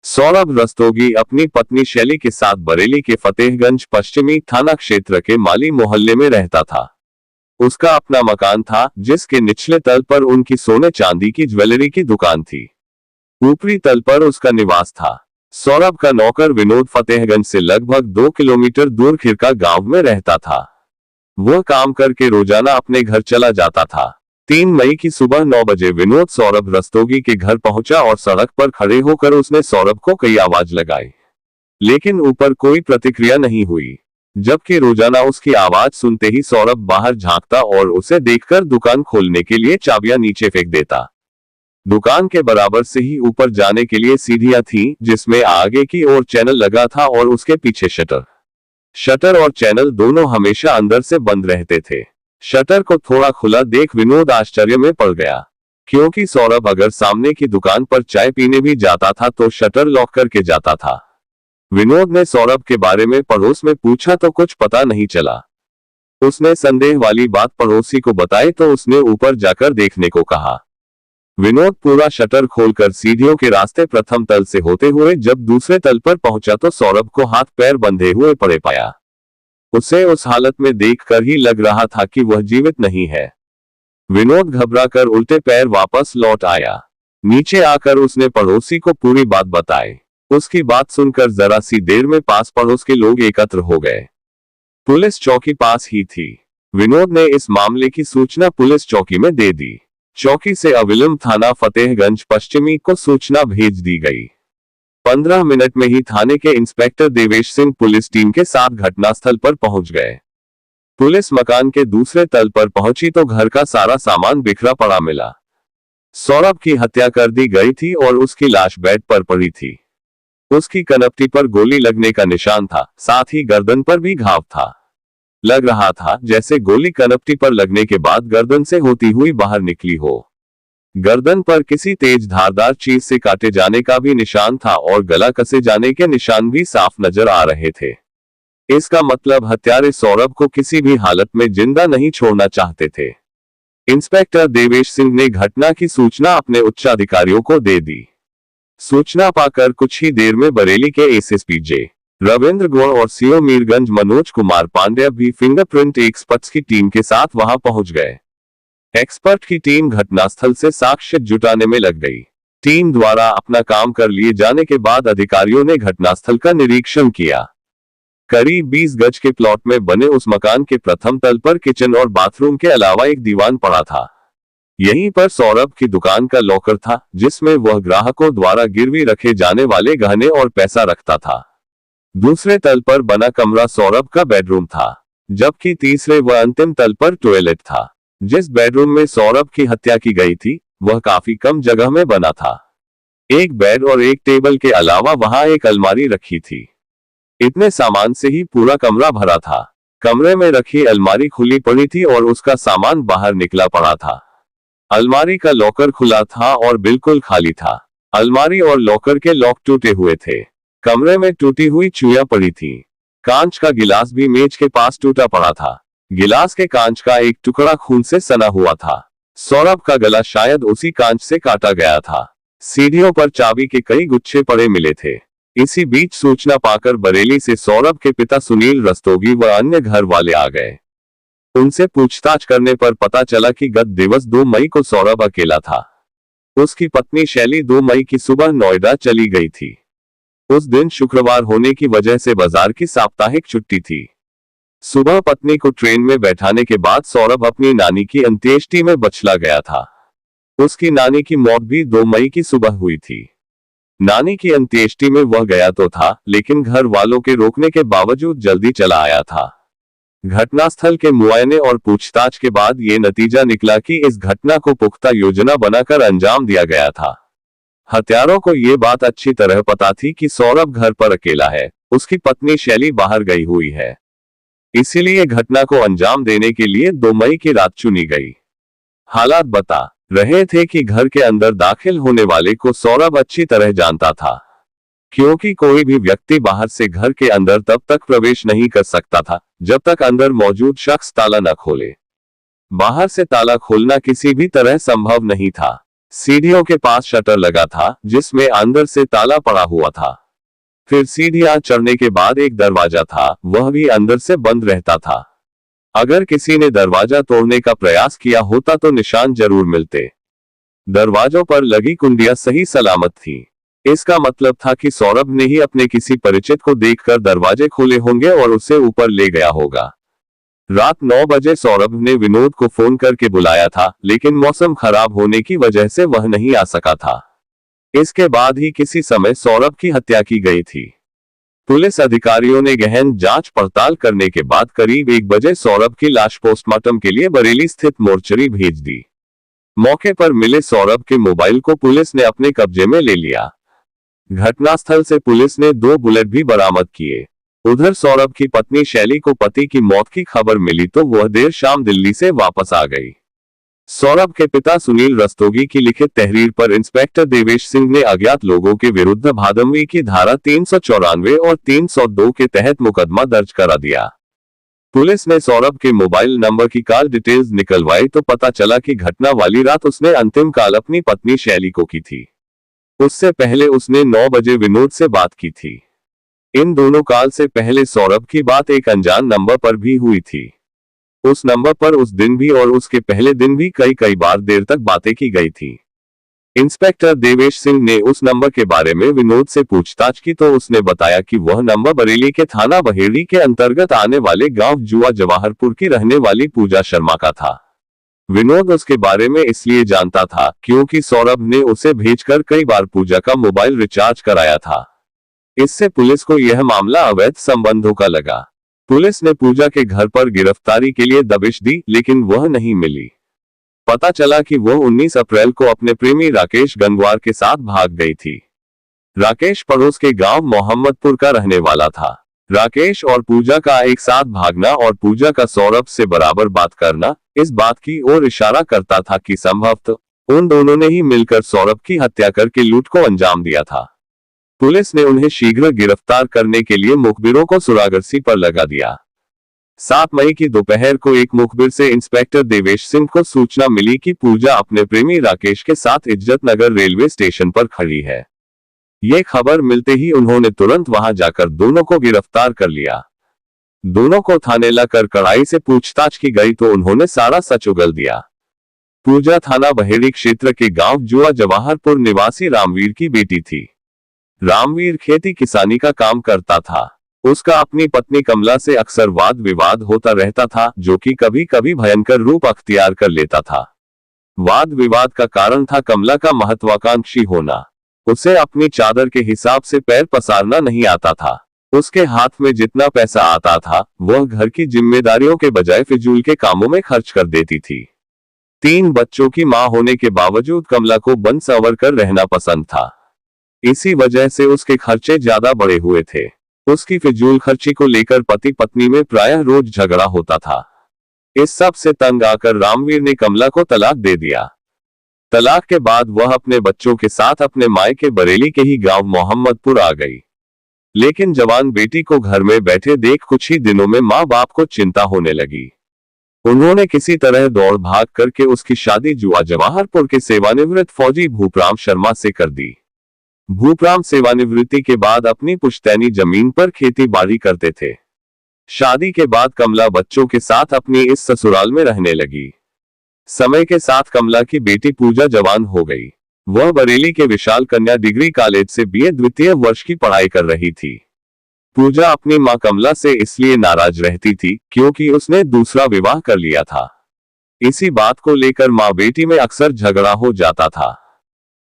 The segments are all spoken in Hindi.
सौरभ रस्तोगी अपनी पत्नी शैली के साथ बरेली के फतेहगंज पश्चिमी थाना क्षेत्र के माली मोहल्ले में रहता था। उसका अपना मकान था जिसके निचले तल पर उनकी सोने चांदी की ज्वेलरी की दुकान थी। ऊपरी तल पर उसका निवास था। सौरभ का नौकर विनोद फतेहगंज से लगभग 2 किलोमीटर दूर खिरका गांव में रहता था। वह काम करके रोजाना अपने घर चला जाता था। 3 मई की सुबह 9 बजे विनोद सौरभ रस्तोगी के घर पहुंचा और सड़क पर खड़े होकर उसने सौरभ को कई आवाज लगाई, लेकिन ऊपर कोई प्रतिक्रिया नहीं हुई। जबकि रोजाना उसकी आवाज सुनते ही सौरभ बाहर झांकता और उसे देखकर दुकान खोलने के लिए चाबियां नीचे फेंक देता। दुकान के बराबर से ही ऊपर जाने के लिए सीढ़ियां थीं, जिसमें आगे की ओर चैनल लगा था और उसके पीछे शटर और चैनल दोनों हमेशा अंदर से बंद रहते थे। शटर को थोड़ा खुला देख विनोद आश्चर्य में पड़ गया, क्योंकि सौरभ अगर सामने की दुकान पर चाय पीने भी जाता था तो शटर लॉक करके जाता था। विनोद ने सौरभ के बारे में पड़ोस में पूछा तो कुछ पता नहीं चला। उसने संदेह वाली बात पड़ोसी को बताई तो उसने ऊपर जाकर देखने को कहा। विनोद पूरा शटर खोलकर सीढ़ियों के रास्ते प्रथम तल से होते हुए जब दूसरे तल पर पहुंचा तो सौरभ को हाथ पैर बंधे हुए पड़े पाया। उसे उस हालत में देखकर ही लग रहा था कि वह जीवित नहीं है। विनोद घबराकर उल्टे पैर वापस लौट आया। नीचे आकर उसने पड़ोसी को पूरी बात बताई। उसकी बात सुनकर जरा सी देर में पास पड़ोस के लोग एकत्र हो गए। पुलिस चौकी पास ही थी। विनोद ने इस मामले की सूचना पुलिस चौकी में दे दी। चौकी से अविलंब थाना फतेहगंज पश्चिमी को सूचना भेज दी गई। 15 मिनट में ही थाने के inspector Devesh Singh police team के साथ घटनास्थल पर पहुंच गए। पुलिस मकान के दूसरे तल पर पहुंची तो घर का सारा सामान बिखरा पड़ा मिला। सौरभ की हत्या कर दी गई थी और उसकी लाश बेड पर पड़ी थी। उसकी कनपटी पर गोली लगने का निशान था, साथ ही गर्दन पर भी घाव था। लग रहा था जैसे गोली कनपटी पर लगने के बाद गर्दन से होती हुई बाहर निकली हो। गर्दन पर किसी तेज धारदार चीज से काटे जाने का भी निशान था और गला कसे जाने के निशान भी साफ नजर आ रहे थे। इसका मतलब हत्यारे सौरभ को किसी भी हालत में जिंदा नहीं छोड़ना चाहते थे। इंस्पेक्टर देवेश सिंह ने घटना की सूचना अपने उच्चाधिकारियों को दे दी। सूचना पाकर कुछ ही देर में बरेली के एसएसपी जे रविंद्र गौड़ और सीओ मीरगंज मनोज कुमार पांड्या भी फिंगरप्रिंट एक्सपर्ट्स की टीम के साथ वहां पहुंच गए। एक्सपर्ट की टीम घटनास्थल से साक्ष्य जुटाने में लग गई। टीम द्वारा अपना काम कर लिए जाने के बाद अधिकारियों ने घटनास्थल का निरीक्षण किया। करीब 20 गज के प्लॉट में बने उस मकान के प्रथम तल पर किचन और बाथरूम के अलावा एक दीवान पड़ा था। यहीं पर सौरभ की दुकान का लॉकर था, जिसमें वह ग्राहकों द्वारा गिरवी रखे जाने वाले गहने और पैसा रखता था। दूसरे तल पर बना कमरा सौरभ का बेडरूम था, जबकि तीसरे व अंतिम तल पर टॉयलेट था। जिस बेडरूम में सौरभ की हत्या की गई थी वह काफी कम जगह में बना था। एक बेड और एक टेबल के अलावा वहां एक अलमारी रखी थी। इतने सामान से ही पूरा कमरा भरा था। कमरे में रखी अलमारी खुली पड़ी थी और उसका सामान बाहर निकला पड़ा था। अलमारी का लॉकर खुला था और बिल्कुल खाली था। अलमारी और लॉकर के लॉक टूटे हुए थे। कमरे में टूटी हुई चुइयां पड़ी थी। कांच का गिलास भी मेज के पास टूटा पड़ा था। गिलास के कांच का एक टुकड़ा खून से सना हुआ था। सौरभ का गला शायद उसी कांच से काटा गया था। सीढ़ियों पर चाबी के कई गुच्छे पड़े मिले थे। इसी बीच सूचना पाकर बरेली से सौरभ के पिता सुनील रस्तोगी व अन्य घर वाले आ गए। उनसे पूछताछ करने पर पता चला कि गत दिवस 2 मई को सौरभ अकेला था। उसकी पत्नी शैली 2 मई की सुबह नोएडा चली गई थी। उस दिन शुक्रवार होने की वजह से बाजार की साप्ताहिक छुट्टी थी। सुबह पत्नी को ट्रेन में बैठाने के बाद सौरभ अपनी नानी की अंत्येष्टि में बछला गया था। उसकी नानी की मौत भी 2 मई की सुबह हुई थी। नानी की अंत्येष्टि में वह गया तो था, लेकिन घर वालों के रोकने के बावजूद जल्दी चला आया था। घटनास्थल के मुआयने और पूछताछ के बाद ये नतीजा निकला कि इस घटना को पुख्ता योजना बनाकर अंजाम दिया गया था। हत्यारों को ये बात अच्छी तरह पता थी कि सौरभ घर पर अकेला है, उसकी पत्नी शैली बाहर गई हुई है। इसीलिए घटना को अंजाम देने के लिए 2 मई की रात चुनी गई। हालात बता रहे थे कि घर के अंदर दाखिल होने वाले को सौरभ अच्छी तरह जानता था, क्योंकि कोई भी व्यक्ति बाहर से घर के अंदर तब तक प्रवेश नहीं कर सकता था जब तक अंदर मौजूद शख्स ताला न खोले। बाहर से ताला खोलना किसी भी तरह संभव नहीं था। सीढ़ियों के पास शटर लगा था जिसमें अंदर से ताला पड़ा हुआ था। फिर सीढ़ियां चढ़ने के बाद एक दरवाजा था, वह भी अंदर से बंद रहता था। अगर किसी ने दरवाजा तोड़ने का प्रयास किया होता तो निशान जरूर मिलते। दरवाजों पर लगी कुंडियां सही सलामत थी। इसका मतलब था कि सौरभ ने ही अपने किसी परिचित को देखकर दरवाजे खोले होंगे और उसे ऊपर ले गया होगा। रात 9 बजे सौरभ ने विनोद को फोन करके बुलाया था, लेकिन मौसम खराब होने की वजह से वह नहीं आ सका था। इसके बाद ही किसी समय सौरभ की हत्या की गई थी। पुलिस अधिकारियों ने गहन जांच पड़ताल करने के बाद करीब 1 बजे सौरभ की लाश पोस्टमार्टम के लिए बरेली स्थित मोर्चरी भेज दी। मौके पर मिले सौरभ के मोबाइल को पुलिस ने अपने कब्जे में ले लिया। घटनास्थल से पुलिस ने 2 बुलेट भी बरामद किए। उधर सौरभ की पत्नी शैली को पति की मौत की खबर मिली तो वह देर शाम दिल्ली से वापस आ गई। सौरभ के पिता सुनील रस्तोगी की लिखित तहरीर पर इंस्पेक्टर देवेश सिंह ने अज्ञात लोगों के विरुद्ध भादमवी की धारा 394 और 302 के तहत मुकदमा दर्ज करा दिया। पुलिस ने सौरभ के मोबाइल नंबर की कॉल डिटेल्स निकलवाई तो पता चला कि घटना वाली रात उसने अंतिम कॉल अपनी पत्नी शैली को की थी। उससे पहले उसने 9 बजे विनोद से बात की थी। इन दोनों कॉल से पहले सौरभ की बात एक अनजान नंबर पर भी हुई थी। उस नंबर पर उस दिन भी और उसके पहले दिन भी कई बार देर तक बातें की गई थी। इंस्पेक्टर देवेश सिंह ने उस नंबर के बारे में विनोद से पूछताछ की तो उसने बताया कि वह नंबर बरेली के थाना बहेड़ी के अंतर्गत आने वाले गांव जुआ जवाहरपुर की रहने वाली पूजा शर्मा का था। विनोद उसके बारे में इसलिए जानता था क्योंकि सौरभ ने उसे भेजकर कई बार पूजा का मोबाइल रिचार्ज कराया था। इससे पुलिस को यह मामला अवैध संबंधों का लगा। पुलिस ने पूजा के घर पर गिरफ्तारी के लिए दबिश दी, लेकिन वह नहीं मिली। पता चला कि वह 19 अप्रैल को अपने प्रेमी राकेश गंगवार के साथ भाग गई थी। राकेश पड़ोस के गांव मोहम्मदपुर का रहने वाला था। राकेश और पूजा का एक साथ भागना और पूजा का सौरभ से बराबर बात करना इस बात की ओर इशारा करता था कि संभवतः उन दोनों ने ही मिलकर सौरभ की हत्या करके लूट को अंजाम दिया था। पुलिस ने उन्हें शीघ्र गिरफ्तार करने के लिए मुखबिरों को सुरागरसी पर लगा दिया। 7 मई की दोपहर को एक मुखबिर से इंस्पेक्टर देवेश सिंह को सूचना मिली कि पूजा अपने प्रेमी राकेश के साथ इज्जत नगर रेलवे स्टेशन पर खड़ी है। ये खबर मिलते ही उन्होंने तुरंत वहां जाकर दोनों को गिरफ्तार कर लिया। दोनों को थाने लाकर कड़ाई से पूछताछ की गई तो उन्होंने सारा सच उगल दिया। पूजा थाना बहेड़ी क्षेत्र के गांव जुआ जवाहरपुर निवासी रामवीर की बेटी थी। रामवीर खेती किसानी का काम करता था। उसका अपनी पत्नी कमला से अक्सर वाद विवाद होता रहता था, जो कि कभी कभी भयंकर रूप अख्तियार कर लेता था। वाद विवाद का कारण था कमला का महत्वाकांक्षी होना। उसे अपनी चादर के हिसाब से पैर पसारना नहीं आता था। उसके हाथ में जितना पैसा आता था वह घर की जिम्मेदारियों के बजाय फिजूल के कामों में खर्च कर देती थी। 3 बच्चों की मां होने के बावजूद कमला को बन संवर कर रहना पसंद था। इसी वजह से उसके खर्चे ज्यादा बढ़े हुए थे। उसकी फिजूल खर्ची को लेकर पति पत्नी में प्रायः रोज झगड़ा होता था। इस सब से तंग आकर रामवीर ने कमला को तलाक दे दिया। तलाक के बाद वह अपने बच्चों के साथ अपने मायके बरेली के ही गांव मोहम्मदपुर आ गई। लेकिन जवान बेटी को घर में बैठे देख कुछ ही दिनों में माँ बाप को चिंता होने लगी। उन्होंने किसी तरह दौड़ भाग करके उसकी शादी जुआ जवाहरपुर के सेवानिवृत्त फौजी भूपराम शर्मा से कर दी। भूपराम सेवानिवृत्ति के बाद अपनी पुश्तैनी जमीन पर खेती बाड़ी करते थे। शादी के बाद कमला बच्चों के साथ अपनी इस ससुराल में रहने लगी। समय के साथ कमला की बेटी पूजा जवान हो गई। वह बरेली के विशाल कन्या डिग्री कॉलेज से बीए द्वितीय वर्ष की पढ़ाई कर रही थी। पूजा अपनी मां कमला से इसलिए नाराज रहती थी क्योंकि उसने दूसरा विवाह कर लिया था। इसी बात को लेकर मां बेटी में अक्सर झगड़ा हो जाता था।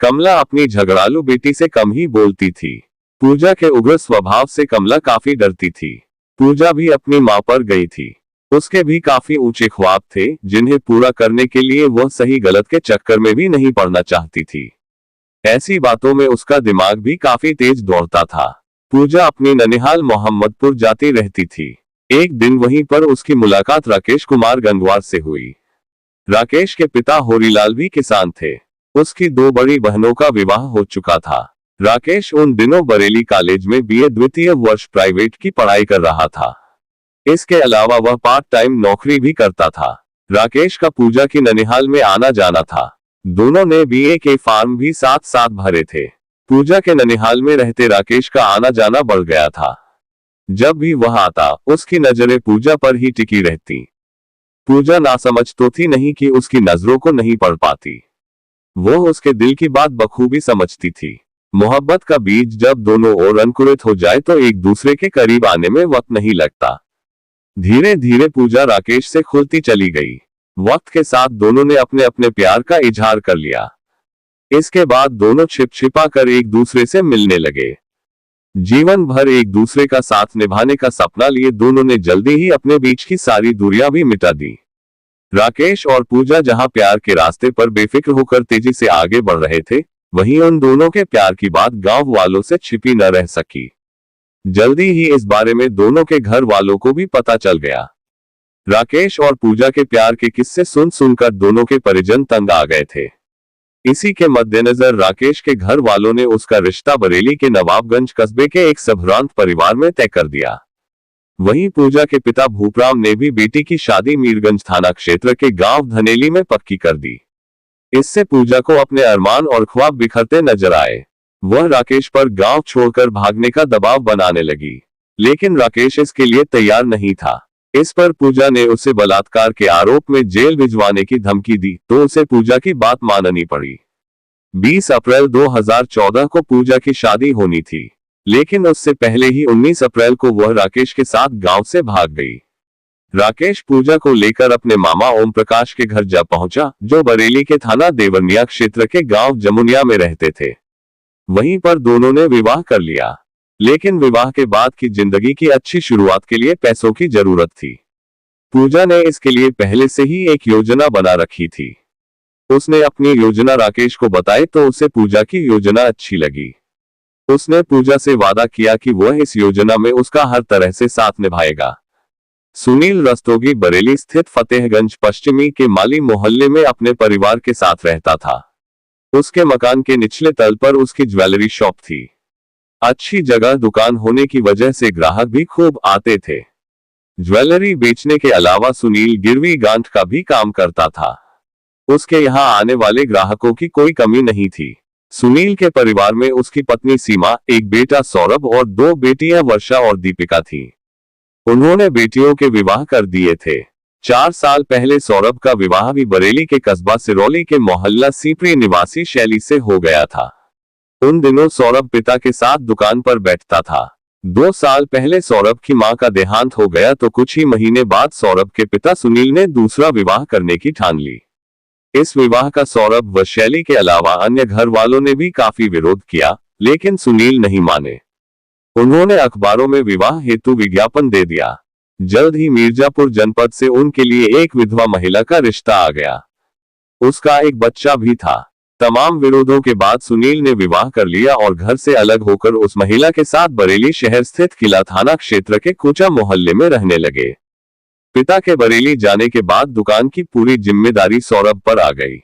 कमला अपनी झगड़ालू बेटी से कम ही बोलती थी। पूजा के उग्र स्वभाव से कमला काफी डरती थी। पूजा भी अपनी मां पर गई थी। उसके भी काफी ऊंचे ख्वाब थे जिन्हें पूरा करने के लिए वह सही गलत के चक्कर में भी नहीं पड़ना चाहती थी। ऐसी बातों में उसका दिमाग भी काफी तेज दौड़ता था। पूजा अपनी ननिहाल मोहम्मदपुर जाती रहती थी। एक दिन वहीं पर उसकी मुलाकात राकेश कुमार गंगवार से हुई। राकेश के पिता होरीलाल भी किसान थे। उसकी 2 बड़ी बहनों का विवाह हो चुका था। राकेश उन दिनों बरेली कॉलेज में बीए द्वितीय वर्ष प्राइवेट की पढ़ाई कर रहा था। इसके अलावा वह पार्ट टाइम नौकरी भी करता था। राकेश का पूजा की ननिहाल में आना जाना था। दोनों ने बीए के फॉर्म भी साथ साथ भरे थे। पूजा के ननिहाल में रहते राकेश का आना जाना बढ़ गया था। जब भी वह आता, उसकी नजरें पूजा पर ही टिकी रहती। पूजा नासमझ तो थी नहीं कि उसकी नजरों को नहीं पढ़ पाती। वो उसके दिल की बात बखूबी समझती थी। मोहब्बत का बीज जब दोनों ओर अंकुरित हो जाए तो एक दूसरे के करीब आने में वक्त नहीं लगता। धीरे धीरे पूजा राकेश से खुलती चली गई। वक्त के साथ दोनों ने अपने अपने प्यार का इजहार कर लिया। इसके बाद दोनों छिप छिपा कर एक दूसरे से मिलने लगे। जीवन भर एक दूसरे का साथ निभाने का सपना लिए दोनों ने जल्दी ही अपने बीच की सारी दूरियां भी मिटा दी। राकेश और पूजा जहां प्यार के रास्ते पर बेफिक्र होकर तेजी से आगे बढ़ रहे थे, वहीं उन दोनों के प्यार की बात गांव वालों से छिपी न रह सकी। जल्दी ही इस बारे में दोनों के घर वालों को भी पता चल गया। राकेश और पूजा के प्यार के किस्से सुन सुनकर दोनों के परिजन तंग आ गए थे। इसी के मद्देनजर राकेश के घर वालों ने उसका रिश्ता बरेली के नवाबगंज कस्बे के एक संभ्रांत परिवार में तय कर दिया। वहीं पूजा के पिता भूपराम ने भी बेटी की शादी मीरगंज थाना क्षेत्र के गांव धनेली में पक्की कर दी। इससे पूजा को अपने अरमान और ख्वाब बिखरते नजर आए। वह राकेश पर गांव छोड़कर भागने का दबाव बनाने लगी, लेकिन राकेश इसके लिए तैयार नहीं था। इस पर पूजा ने उसे बलात्कार के आरोप में जेल भिजवाने की धमकी दी तो उसे पूजा की बात माननी पड़ी। 20 अप्रैल 2014 को पूजा की शादी होनी थी, लेकिन उससे पहले ही 19 अप्रैल को वह राकेश के साथ गांव से भाग गई। राकेश पूजा को लेकर अपने मामा ओम प्रकाश के घर जा पहुंचा, जो बरेली के थाना देवरनिया क्षेत्र के गांव जमुनिया में रहते थे। वहीं पर दोनों ने विवाह कर लिया, लेकिन विवाह के बाद की जिंदगी की अच्छी शुरुआत के लिए पैसों की जरूरत थी। पूजा ने इसके लिए पहले से ही एक योजना बना रखी थी। उसने अपनी योजना राकेश को बताई तो उसे पूजा की योजना अच्छी लगी। उसने पूजा से वादा किया कि वह इस योजना में उसका हर तरह से साथ निभाएगा। सुनील रस्तोगी बरेली स्थित फतेहगंज पश्चिमी के माली मोहल्ले में अपने परिवार के साथ रहता था। उसके मकान के निचले तल पर उसकी ज्वेलरी शॉप थी। अच्छी जगह दुकान होने की वजह से ग्राहक भी खूब आते थे। ज्वेलरी बेचने के अलावा सुनील गिरवी गांठ का भी काम करता था। उसके यहाँ आने वाले ग्राहकों की कोई कमी नहीं थी। सुनील के परिवार में उसकी पत्नी सीमा, एक बेटा सौरभ और 2 बेटियां वर्षा और दीपिका थीं। उन्होंने बेटियों के विवाह कर दिए थे। 4 साल पहले सौरभ का विवाह भी बरेली के कस्बा सिरौली के मोहल्ला सीपरी निवासी शैली से हो गया था। उन दिनों सौरभ पिता के साथ दुकान पर बैठता था। 2 साल पहले सौरभ की मां का देहांत हो गया तो कुछ ही महीने बाद सौरभ के पिता सुनील ने दूसरा विवाह करने की ठान ली। इस विवाह का सौरभ व शैली के अलावा अन्य घर वालों ने भी काफी विरोध किया, लेकिन सुनील नहीं माने। उन्होंने अखबारों में विवाह हेतु विज्ञापन दे दिया। जल्द ही मिर्जापुर जनपद से उनके लिए एक विधवा महिला का रिश्ता आ गया। उसका एक बच्चा भी था। तमाम विरोधों के बाद सुनील ने विवाह कर लिया और घर से अलग होकर उस महिला के साथ बरेली शहर स्थित किला थाना क्षेत्र के कूचा मोहल्ले में रहने लगे। पिता के बरेली जाने के बाद दुकान की पूरी जिम्मेदारी सौरभ पर आ गई।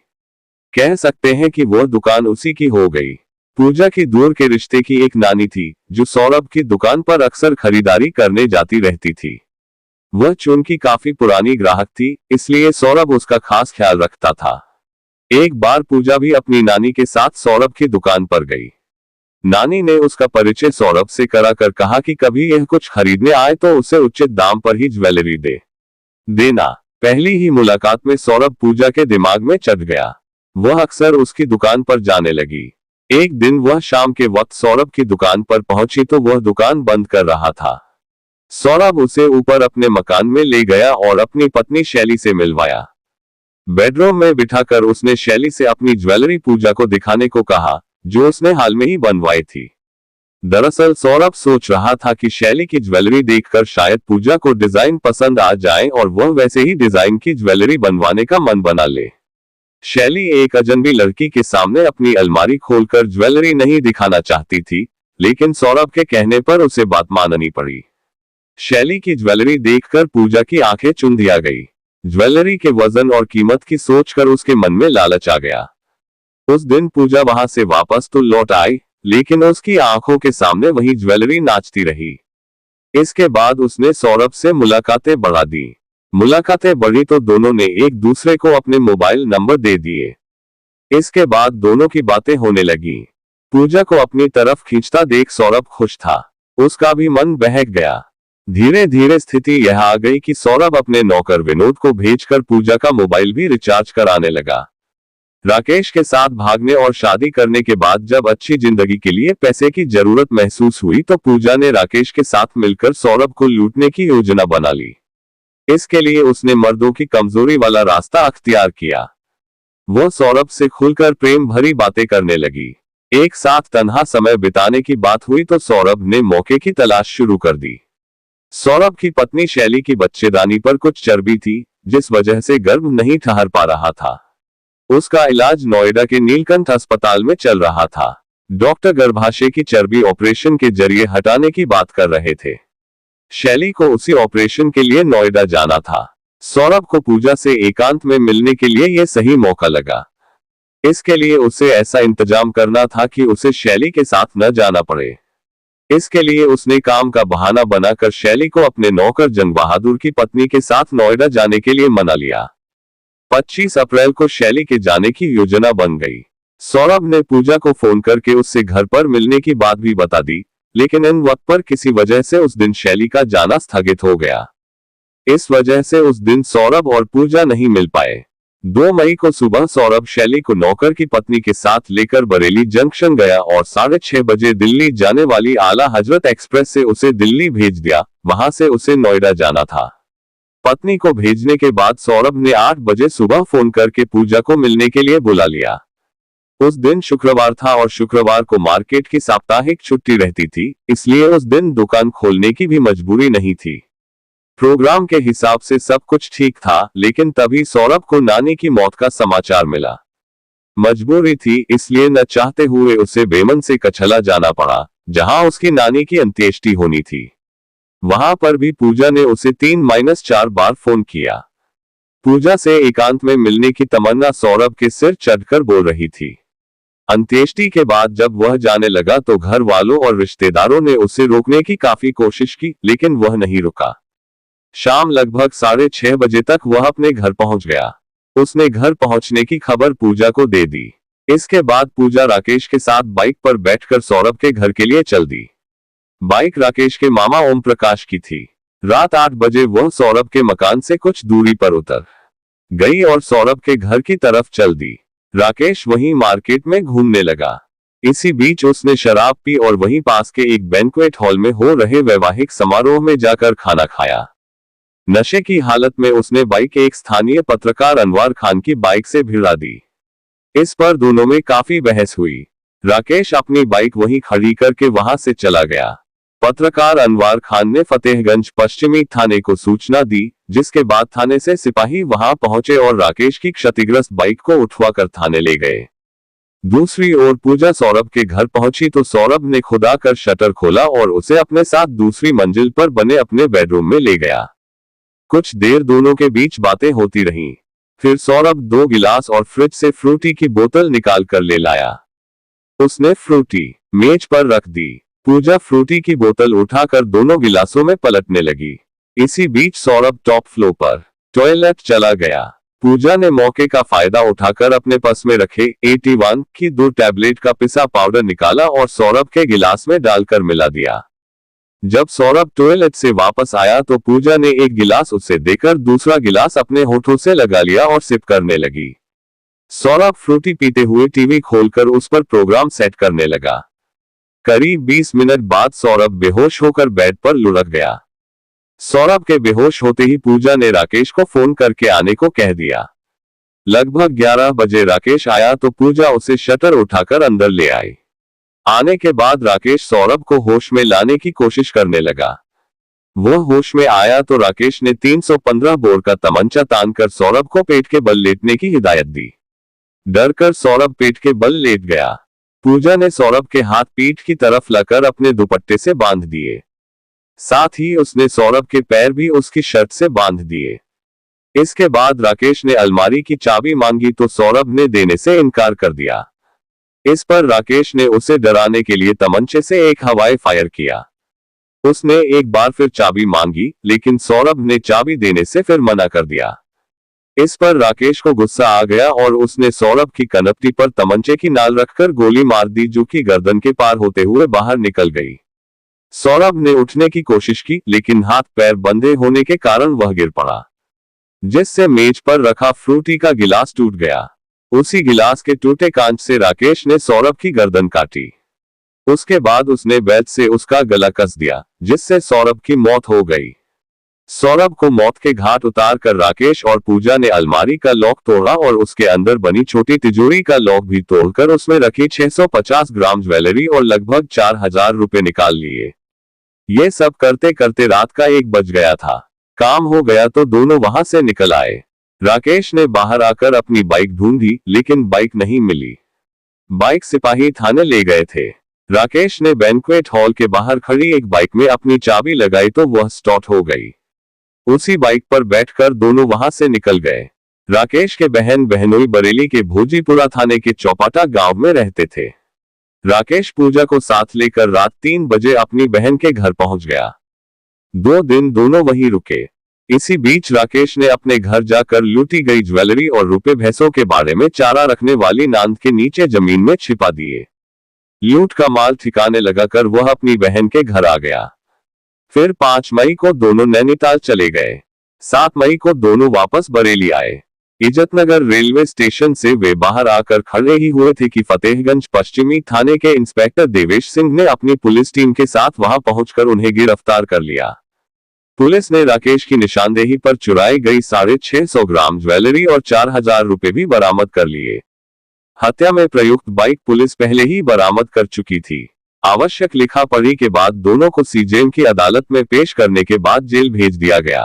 कह सकते हैं कि वह दुकान उसी की हो गई। पूजा की दूर के रिश्ते की एक नानी थी, जो सौरभ की दुकान पर अक्सर खरीदारी करने जाती रहती थी। वह चूंकि काफी पुरानी ग्राहक थी, इसलिए सौरभ उसका खास ख्याल रखता था। एक बार पूजा भी अपनी नानी के साथ सौरभ की दुकान पर गई। नानी ने उसका परिचय सौरभ से कराकर कहा कि कभी यह कुछ खरीदने आए तो उसे उचित दाम पर ही ज्वेलरी देना। पहली ही मुलाकात में सौरभ पूजा के दिमाग में चढ़ गया। वह अक्सर उसकी दुकान पर जाने लगी। एक दिन वह शाम के वक्त सौरभ की दुकान पर पहुंची तो वह दुकान बंद कर रहा था। सौरभ उसे ऊपर अपने मकान में ले गया और अपनी पत्नी शैली से मिलवाया। बेडरूम में बिठाकर उसने शैली से अपनी ज्वेलरी पूजा को दिखाने को कहा, जो उसने हाल में ही बनवाई थी। दरअसल सौरभ सोच रहा था कि शैली की ज्वेलरी देखकर शायद पूजा को डिजाइन पसंद आ जाए और वह वैसे ही डिजाइन की ज्वेलरी बनवाने का मन बना ले। शैली एक अजनबी लड़की के सामने अपनी अलमारी खोलकर ज्वेलरी नहीं दिखाना चाहती थी, लेकिन सौरभ के कहने पर उसे बात माननी पड़ी। शैली की ज्वेलरी देखकर पूजा की आंखें चुंधिया गई। ज्वेलरी के वजन और कीमत की सोचकर उसके मन में लालच आ गया। उस दिन पूजा वहां से वापस तो लौट आई, लेकिन उसकी आंखों के सामने वही ज्वेलरी नाचती रही। इसके बाद उसने सौरभ से मुलाकातें बढ़ा दी। मुलाकातें बढ़ी तो दोनों ने एक दूसरे को अपने मोबाइल नंबर दे दिए। इसके बाद दोनों की बातें होने लगी। पूजा को अपनी तरफ खींचता देख सौरभ खुश था। उसका भी मन बहक गया। धीरे धीरे स्थिति यह आ गई कि सौरभ अपने नौकर विनोद को भेजकर पूजा का मोबाइल भी रिचार्ज कराने लगा। राकेश के साथ भागने और शादी करने के बाद जब अच्छी जिंदगी के लिए पैसे की जरूरत महसूस हुई तो पूजा ने राकेश के साथ मिलकर सौरभ को लूटने की योजना बना ली। इसके लिए उसने मर्दों की कमजोरी वाला रास्ता अख्तियार किया। वो सौरभ से खुलकर प्रेम भरी बातें करने लगी। एक साथ तन्हा समय बिताने की बात हुई तो सौरभ ने मौके की तलाश शुरू कर दी। सौरभ की पत्नी शैली की बच्चेदानी पर कुछ चर्बी थी, जिस वजह से गर्भ नहीं ठहर पा रहा था। उसका इलाज नोएडा के नीलकंठ अस्पताल में चल रहा था। डॉक्टर गर्भाशय की चर्बी ऑपरेशन के जरिए हटाने की बात कर रहे थे। शैली को उसी ऑपरेशन के लिए नोएडा जाना था। सौरभ को पूजा से एकांत में मिलने के लिए यह सही मौका लगा। इसके लिए उसे ऐसा इंतजाम करना था कि उसे शैली के साथ न जाना पड़े। इसके लिए उसने काम का बहाना बनाकर शैली को अपने नौकर जंग बहादुर की पत्नी के साथ नोएडा जाने के लिए मना लिया। 25 अप्रैल को शैली के जाने की योजना बन गई। सौरभ ने पूजा को फोन करके उससे घर पर मिलने की बात भी बता दी, लेकिन इन वक्त पर किसी वजह से उस दिन शैली का जाना स्थगित हो गया। इस वजह से उस दिन सौरभ और पूजा नहीं मिल पाए। 2 मई को सुबह सौरभ शैली को नौकर की पत्नी के साथ लेकर बरेली जंक्शन गया और 6:30 बजे दिल्ली जाने वाली आला हजरत एक्सप्रेस से उसे दिल्ली भेज दिया। वहां से उसे नोएडा जाना था। पत्नी को भेजने के बाद सौरभ ने 8 बजे सुबह फोन करके पूजा को मिलने के लिए बुला लिया। उस दिन शुक्रवार था और शुक्रवार को मार्केट की साप्ताहिक छुट्टी रहती थी, इसलिए उस दिन दुकान खोलने की भी मजबूरी नहीं थी। प्रोग्राम के हिसाब से सब कुछ ठीक था, लेकिन तभी सौरभ को नानी की मौत का समाचार मिला। मजबूरी थी, इसलिए न चाहते हुए उसे बेमन से कछला जाना पड़ा, जहां उसकी नानी की अंत्येष्टि होनी थी। वहां पर भी पूजा ने उसे 3-4 बार फोन किया। पूजा से एकांत में मिलने की तमन्ना सौरभ के सिर चढ़कर बोल रही थी। अंत्येष्टि के बाद जब वह जाने लगा तो घर वालों और रिश्तेदारों ने उसे रोकने की काफी कोशिश की, लेकिन वह नहीं रुका। शाम लगभग 6:30 बजे तक वह अपने घर पहुंच गया। उसने घर पहुंचने की खबर पूजा को दे दी। इसके बाद पूजा राकेश के साथ बाइक पर बैठकर सौरभ के घर के लिए चल दी। बाइक राकेश के मामा ओम प्रकाश की थी। रात 8 बजे वह सौरभ के मकान से कुछ दूरी पर उतर गई और सौरभ के घर की तरफ चल दी। राकेश वहीं मार्केट में घूमने लगा। इसी बीच उसने शराब पी और वहीं पास के एक बैंक्वेट हॉल में हो रहे वैवाहिक समारोह में जाकर खाना खाया। नशे की हालत में उसने बाइक एक स्थानीय पत्रकार अनवार खान की बाइक से भिड़ा दी। इस पर दोनों में काफी बहस हुई। राकेश अपनी बाइक वहीं खड़ी करके वहां से चला गया। पत्रकार अनवार खान ने फतेहगंज पश्चिमी थाने को सूचना दी, जिसके बाद थाने से सिपाही वहां पहुंचे और राकेश की क्षतिग्रस्त बाइक को उठवाकर थाने ले गए। दूसरी ओर पूजा सौरभ के घर पहुंची तो सौरभ ने खुदा कर शटर खोला और उसे अपने साथ दूसरी मंजिल पर बने अपने बेडरूम में ले गया। कुछ देर दोनों के बीच बातें होती रहीं। फिर सौरभ 2 गिलास और फ्रिज से फ्रूटी की बोतल निकाल कर ले लाया। उसने फ्रूटी मेज पर रख दी। पूजा फ्रूटी की बोतल उठाकर दोनों गिलासों में पलटने लगी। इसी बीच सौरभ टॉप फ्लोर पर टॉयलेट चला गया। पूजा ने मौके का फायदा उठाकर अपने पर्स में रखे 81 की 2 टैबलेट का पिसा पाउडर निकाला और सौरभ के गिलास में डालकर मिला दिया। जब सौरभ टॉयलेट से वापस आया तो पूजा ने एक गिलास उसे देकर दूसरा गिलास अपने होठों से लगा लिया और सिप करने लगी। सौरभ फ्रूटी पीते हुए टीवी खोलकर उस पर प्रोग्राम सेट करने लगा। करीब 20 मिनट बाद सौरभ बेहोश होकर बेड पर लुढ़क गया। सौरभ के बेहोश होते ही पूजा ने राकेश को फोन करके आने को कह दिया। लगभग 11 बजे राकेश आया तो पूजा उसे शटर उठाकर अंदर ले आई। आने के बाद राकेश सौरभ को होश में लाने की कोशिश करने लगा। वह होश में आया तो राकेश ने 315 बोर का तमंचा तानकर सौरभ को पेट के बल लेटने की हिदायत दी। डरकर सौरभ पेट के बल लेट गया। पूजा ने सौरभ के हाथ पीठ की तरफ लाकर अपने दुपट्टे से बांध दिए। साथ ही उसने सौरभ के पैर भी उसकी शर्ट से बांध दिए। इसके बाद राकेश ने अलमारी की चाबी मांगी तो सौरभ ने देने से इनकार कर दिया। इस पर राकेश ने उसे डराने के लिए तमंचे से एक हवाई फायर किया। उसने एक बार फिर चाबी मांगी, लेकिन सौरभ ने चाबी देने से फिर मना कर दिया। इस पर राकेश को गुस्सा आ गया और उसने सौरभ की कनपटी पर तमंचे की नाल रखकर गोली मार दी, जो कि गर्दन के पार होते हुए बाहर निकल गई। सौरभ ने उठने की कोशिश की, लेकिन हाथ पैर बंधे होने के कारण वह गिर पड़ा, जिससे मेज पर रखा फ्रूटी का गिलास टूट गया। उसी गिलास के टूटे कांच से राकेश ने सौरभ की गर्दन काटी। उसके बाद उसने बेल्ट से उसका गला कस दिया, जिससे सौरभ की मौत हो गई। सौरभ को मौत के घाट उतार कर राकेश और पूजा ने अलमारी का लॉक तोड़ा और उसके अंदर बनी छोटी तिजोरी का लॉक भी तोड़कर उसमें रखी 650 ग्राम ज्वेलरी और लगभग 4000 रुपए निकाल लिए। ये सब करते करते रात का 1 बज गया था। काम हो गया तो दोनों वहां से निकल आए। राकेश ने बाहर आकर अपनी बाइक ढूंढी, लेकिन बाइक नहीं मिली। बाइक सिपाही थाने ले गए थे। राकेश ने बैंक्वेट हॉल के बाहर खड़ी एक बाइक में अपनी चाबी लगाई तो वह स्टार्ट हो गई। उसी बाइक पर बैठकर दोनों वहां से निकल गए। राकेश के बहन बहनोई बरेली के भोजीपुरा थाने के चौपाटा गांव में रहते थे। राकेश पूजा को साथ लेकर रात 3 बजे अपनी बहन के घर पहुंच गया। 2 दिन दोनों वहीं रुके। इसी बीच राकेश ने अपने घर जाकर लूटी गई ज्वेलरी और रुपए भैंसों के बारे में चारा रखने वाली नांद के नीचे जमीन में छिपा दिए। लूट का माल ठिकाने लगाकर वह अपनी बहन के घर आ गया। फिर 5 मई को दोनों नैनीताल चले गए। 7 मई को दोनों वापस बरेली आए। इज्जतनगर रेलवे स्टेशन से वे बाहर आकर खड़े ही हुए थे कि फतेहगंज पश्चिमी थाने के इंस्पेक्टर देवेश सिंह ने अपनी पुलिस टीम के साथ वहां पहुंचकर उन्हें गिरफ्तार कर लिया। पुलिस ने राकेश की निशानदेही पर चुराई गई 650 ग्राम ज्वेलरी और 4000 रुपए भी बरामद कर लिए। हत्या में प्रयुक्त बाइक पुलिस पहले ही बरामद कर चुकी थी। आवश्यक लिखा पढ़ी के बाद दोनों को सीजेएम की अदालत में पेश करने के बाद जेल भेज दिया गया।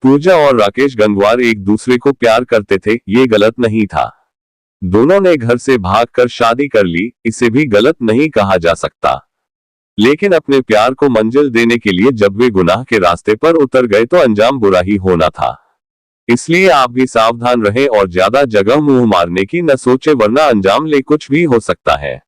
पूजा और राकेश गंगवार एक दूसरे को प्यार करते थे, ये गलत नहीं था। दोनों ने घर से भागकर शादी कर ली, इसे भी गलत नहीं कहा जा सकता। लेकिन अपने प्यार को मंजिल देने के लिए जब वे गुनाह के रास्ते पर उतर गए तो अंजाम बुरा ही होना था। इसलिए आप भी सावधान रहें और ज्यादा जगह मुंह मारने की न सोचे, वरना अंजाम ले कुछ भी हो सकता है।